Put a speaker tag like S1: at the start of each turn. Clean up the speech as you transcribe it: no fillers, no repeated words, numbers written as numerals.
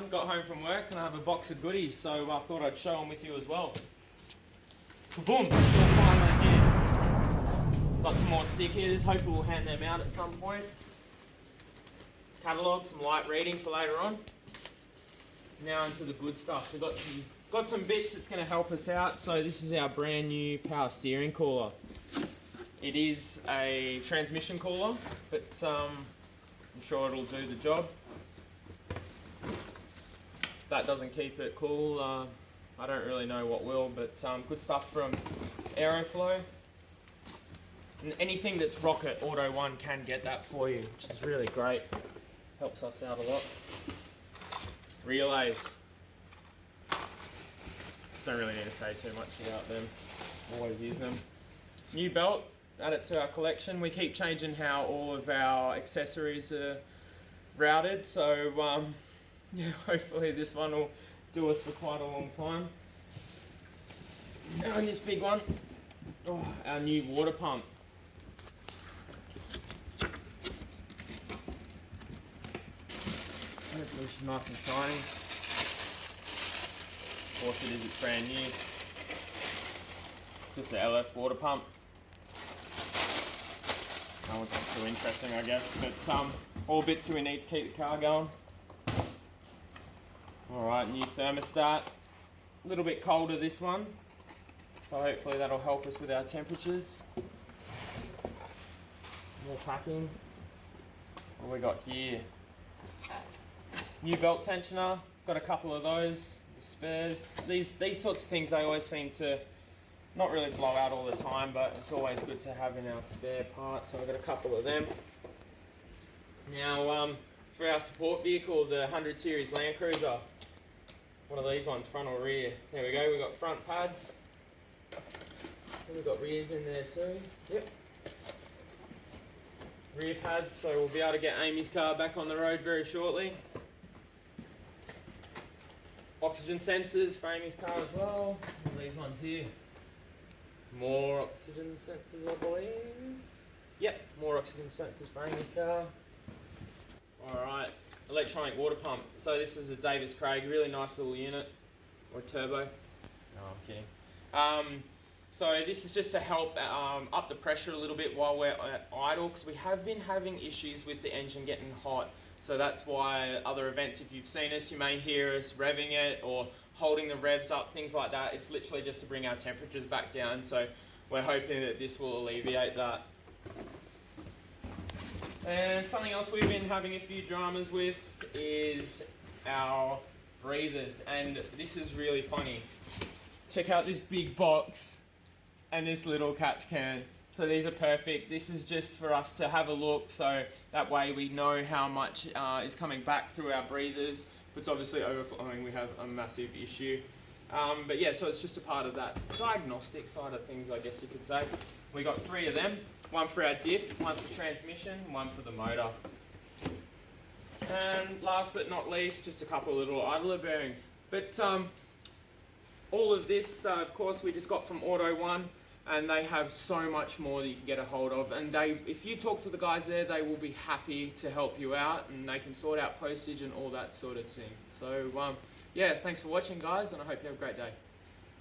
S1: fun. Got home from work and I have a box of goodies, so I thought I'd share them with you as well. Boom! It's all finally here. Got some more stickers. Hopefully we'll hand them out at some point. Catalogue, some light reading for later on. Now into the good stuff. We've got some bits that's going to help us out. So this is our brand new power steering cooler. It is a transmission cooler, but I'm sure it'll do the job. If that doesn't keep it cool, I don't really know what will, but good stuff from Aeroflow. And anything that's Rocket Auto 1 can get that for you, which is really great. Helps us out a lot. Relays. Don't really need to say too much about them. Always use them. New belt, add it to our collection. We keep changing how all of our accessories are routed, so yeah, hopefully this one will do us for quite a long time. Now in this big one, our new water pump. Hopefully it's nice and shiny. Of course it is, it's brand new. Just the LS water pump. That one's not too interesting, I guess, but all bits that we need to keep the car going. Alright, new thermostat. A little bit colder this one, so hopefully that'll help us with our temperatures. More packing. What have we got here? New belt tensioner, got a couple of those, spares. These sorts of things, they always seem to not really blow out all the time, but it's always good to have in our spare part, so I've got a couple of them. Now, for our support vehicle, the 100 series Land Cruiser, one of these ones, front or rear. There we go, we've got front pads. And we've got rears in there too. Yep. Rear pads, so we'll be able to get Amy's car back on the road very shortly. Oxygen sensors for Amy's car as well. And these ones here. More oxygen sensors, I believe. Yep, more oxygen sensors for Amy's car. Alright, electronic water pump. So this is a Davis Craig, really nice little unit. Or a turbo. No, I'm kidding. So this is just to help up the pressure a little bit while we're at idle, because we have been having issues with the engine getting hot. So that's why other events, if you've seen us, you may hear us revving it or holding the revs up, things like that. It's literally just to bring our temperatures back down. So we're hoping that this will alleviate that. And something else we've been having a few dramas with is our breathers. And this is really funny. Check out this big box and this little catch can. So these are perfect. This is just for us to have a look, so that way we know how much is coming back through our breathers. If it's obviously overflowing, we have a massive issue. But yeah, so it's just a part of that diagnostic side of things, I guess you could say. We got 3 of them. One for our diff, one for transmission, one for the motor. And last but not least, just a couple of little idler bearings. But all of this, of course, we just got from Auto 1. And they have so much more that you can get a hold of, and if you talk to the guys there, they will be happy to help you out, and they can sort out postage and all that sort of thing. So yeah, thanks for watching guys, and I hope you have a great day.